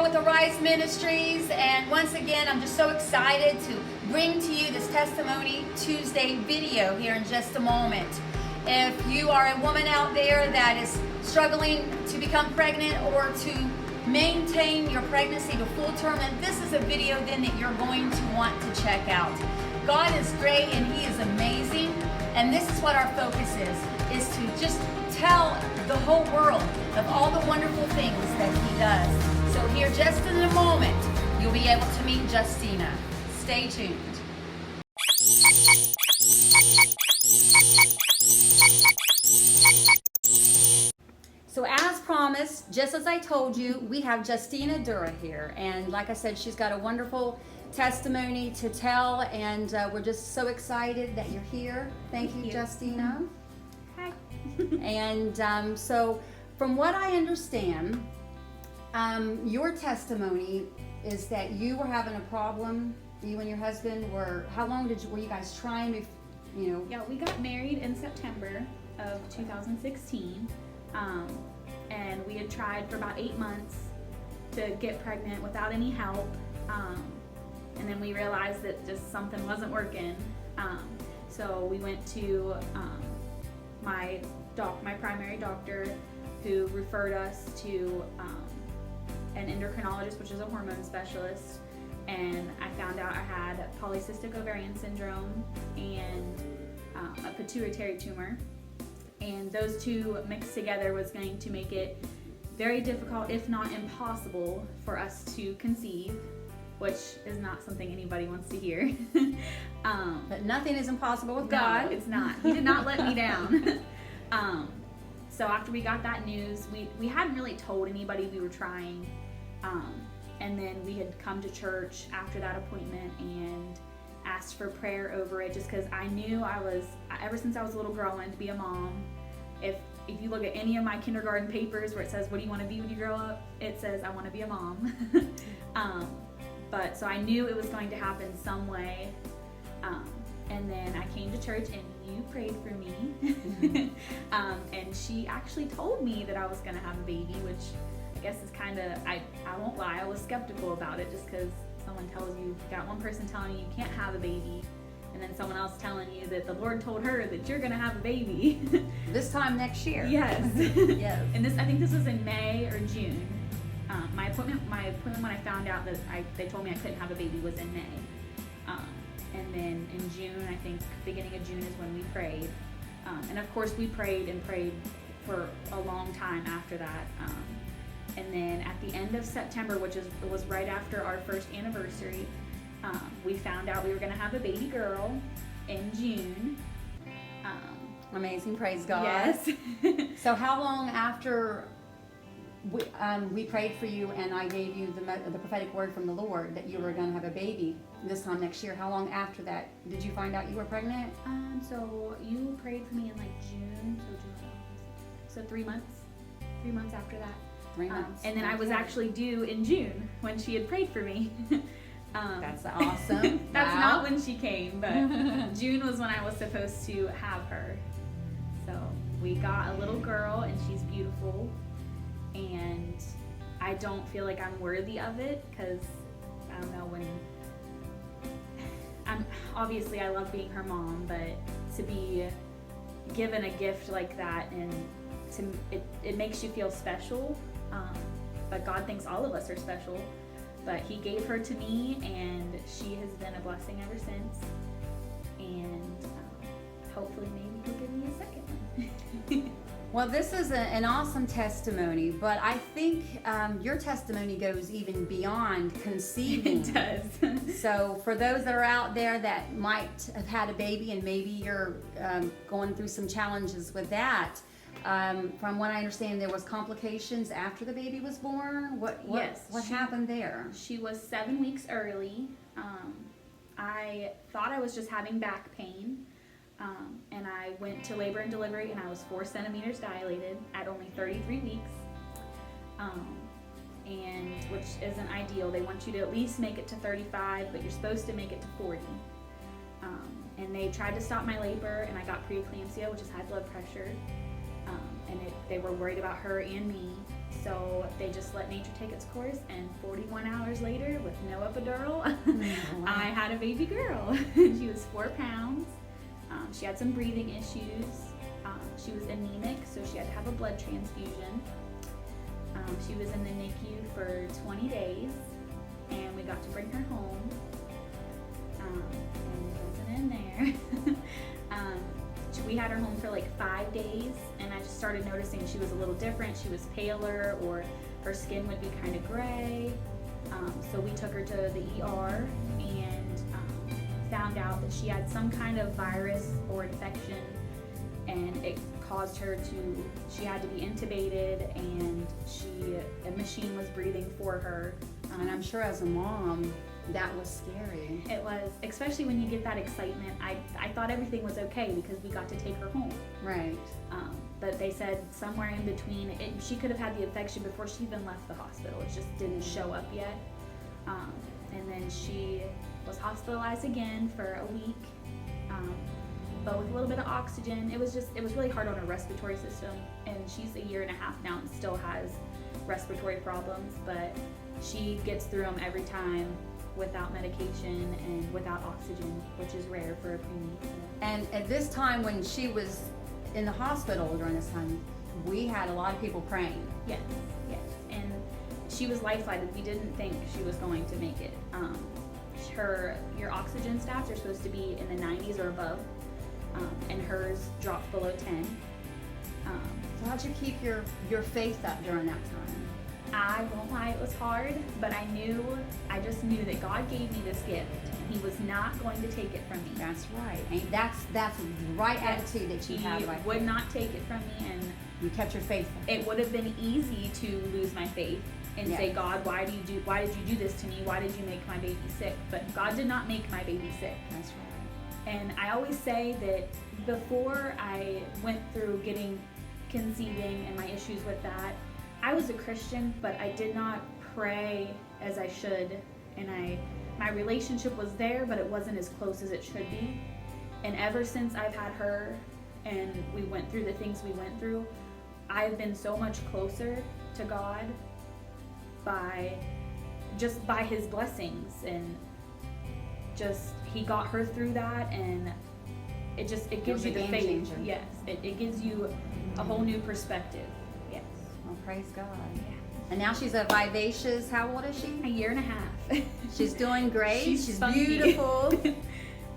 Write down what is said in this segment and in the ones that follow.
Michelle with Arise Ministries, and once again I'm just so excited to bring to you this Testimony Tuesday video here in just a moment. If you are a woman out there that is struggling to become pregnant or to maintain your pregnancy to full term, and this is a video then that you're going to want to check out. God is great and He is amazing, and this is what our focus is to just tell the whole world of all the wonderful things that He does. So here just in a moment, you'll be able to meet Justina. Stay tuned. So as promised, just as I told you, we have Justina Dura here. And like I said, she's got a wonderful testimony to tell, and we're just so excited that you're here. Thank you, Justina. Hi. And so from what I understand, your testimony is that you were having a problem, you and your husband were, how long were you guys trying to, Yeah, we got married in September of 2016. And we had tried for about 8 months to get pregnant without any help. And then we realized that just something wasn't working. So we went to my primary doctor, who referred us to an endocrinologist, which is a hormone specialist. And I found out I had polycystic ovarian syndrome and a pituitary tumor. And those two mixed together was going to make it very difficult, if not impossible, for us to conceive, which is not something anybody wants to hear. But nothing is impossible with God. No, it's not. He did not let me down. So after we got that news, we hadn't really told anybody we were trying. And then we had come to church after that appointment and asked for prayer over it, just because I knew ever since I was a little girl, I wanted to be a mom. If you look at any of my kindergarten papers where it says, what do you want to be when you grow up? It says, I want to be a mom. But so I knew it was going to happen some way. And then I came to church and you prayed for me. And she actually told me that I was going to have a baby, which I guess is kind of, I won't lie, I was skeptical about it, just because someone tells you, got one person telling you can't have a baby, and then someone else telling you that the Lord told her that you're going to have a baby. This time next year. Yes. Yes. And I think this was in May or June. My appointment when I found out that they told me I couldn't have a baby was in May. And then in June, I think beginning of June is when we prayed. And of course we prayed and prayed for a long time after that. And then at the end of September, which was right after our first anniversary, we found out we were going to have a baby girl in June. Amazing, praise God. Yes. So how long after we prayed for you and I gave you the prophetic word from the Lord that you were going to have a baby this time next year, how long after that did you find out you were pregnant? So you prayed for me in like June, so 3 months. 3 months after that. 3 months. And then I was actually due in June when she had prayed for me. That's awesome. That's Wow. not when she came, but June was when I was supposed to have her. So we got a little girl and she's beautiful, and I don't feel like I'm worthy of it, because I don't know, obviously I love being her mom, but to be given a gift like that, and it makes you feel special. But God thinks all of us are special. But He gave her to me, and she has been a blessing ever since. And hopefully maybe He'll give me a second one. Well, this is an awesome testimony, but I think your testimony goes even beyond conceiving. It does. So for those that are out there that might have had a baby and maybe you're going through some challenges with that, from what I understand, there was complications after the baby was born. What happened there? She was 7 weeks early. I thought I was just having back pain. And I went to labor and delivery, and I was 4 centimeters dilated at only 33 weeks, and which isn't ideal. They want you to at least make it to 35, but you're supposed to make it to 40. And they tried to stop my labor, and I got preeclampsia, which is high blood pressure, and they were worried about her and me. So they just let nature take its course, and 41 hours later, with no epidural, I had a baby girl. She was 4 pounds. She had some breathing issues. She was anemic, so she had to have a blood transfusion. She was in the NICU for 20 days, and we got to bring her home. And it wasn't in there. We had her home for like 5 days, and I just started noticing she was a little different. She was paler, or her skin would be kind of gray. So we took her to the ER and found out that she had some kind of virus or infection, and it caused her to, she had to be intubated, and a machine was breathing for her. And I'm sure as a mom, that was scary. It was, especially when you get that excitement. I thought everything was okay because we got to take her home. Right. But they said somewhere in between, she could have had the infection before she even left the hospital. It just didn't show up yet. And then she was hospitalized again for a week, but with a little bit of oxygen. It was really hard on her respiratory system, and she's 1.5 years now and still has respiratory problems, but she gets through them every time without medication and without oxygen, which is rare for a preemie. And at this time, when she was in the hospital during this time, we had a lot of people praying. Yes. And she was life-flighted. We didn't think she was going to make it. Your oxygen stats are supposed to be in the 90s or above, and hers dropped below 10. So how'd you keep your faith up during that time? I won't lie, it was hard, but I just knew that God gave me this gift. He was not going to take it from me. That's right. That's the right attitude that you have. He would not take it from me, and you kept your faith. It would have been easy to lose my faith and say, God, why did you do this to me? Why did you make my baby sick? But God did not make my baby sick. That's right. And I always say that before I went through getting conceiving and my issues with that, I was a Christian, but I did not pray as I should, and my relationship was there, but it wasn't as close as it should be. And ever since I've had her and we went through the things we went through, I've been so much closer to God by his blessings, and just he got her through that, and it gives you the faith. Changer. Yes, it gives you a whole new perspective. Yes. Well, praise God. Yeah. And now she's a vivacious, how old is she? 1.5 years. She's doing great. She's spunky. Beautiful.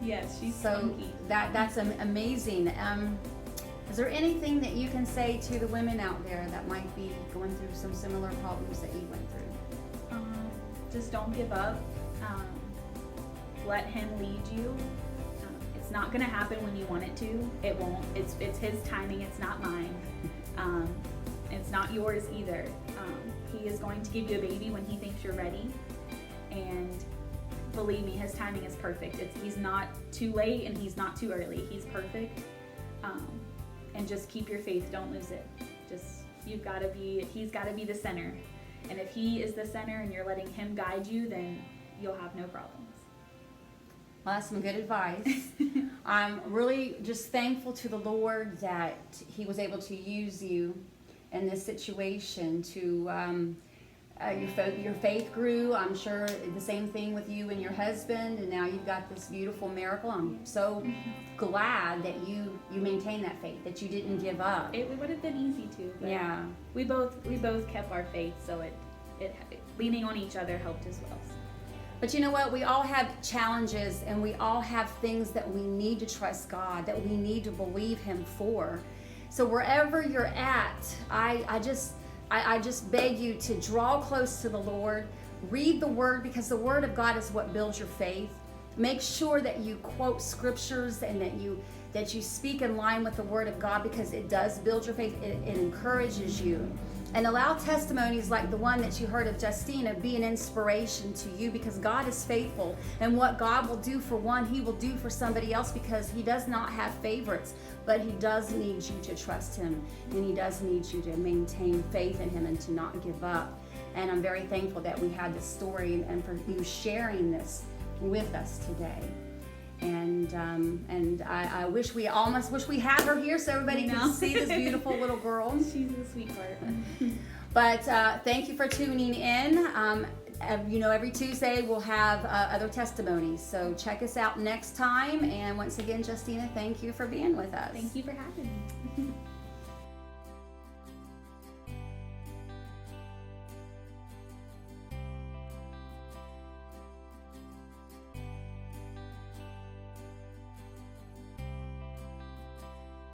Yes, she's so spunky. That's amazing. Is there anything that you can say to the women out there that might be going through some similar problems that you went through? Just don't give up. Let him lead you. It's not going to happen when you want it to. It won't. It's his timing. It's not mine. It's not yours either. He is going to give you a baby when he thinks you're ready. And believe me, his timing is perfect. He's not too late and he's not too early. He's perfect. And just keep your faith. Don't lose it. He's got to be the center. And if he is the center and you're letting him guide you, then you'll have no problems. Well, that's some good advice. I'm really just thankful to the Lord that he was able to use you in this situation to, your faith grew. I'm sure the same thing with you and your husband, and now you've got this beautiful miracle. I'm so glad that you maintained that faith, that you didn't give up. It would have been easy to, but yeah. We both kept our faith, so it leaning on each other helped as well. But you know what? We all have challenges, and we all have things that we need to trust God, that we need to believe him for. So wherever you're at, I just beg you to draw close to the Lord. Read the Word, because the Word of God is what builds your faith. Make sure that you quote scriptures and that you speak in line with the Word of God, because it does build your faith. It encourages you. And allow testimonies like the one that you heard of Justina be an inspiration to you, because God is faithful. And what God will do for one, he will do for somebody else, because he does not have favorites. But he does need you to trust him, and he does need you to maintain faith in him and to not give up. And I'm very thankful that we had this story and for you sharing this with us today. And I almost wish we had her here so everybody could see this beautiful little girl. She's a sweetheart. But thank you for tuning in. Every Tuesday we'll have other testimonies. So check us out next time. And once again, Justina, thank you for being with us. Thank you for having me.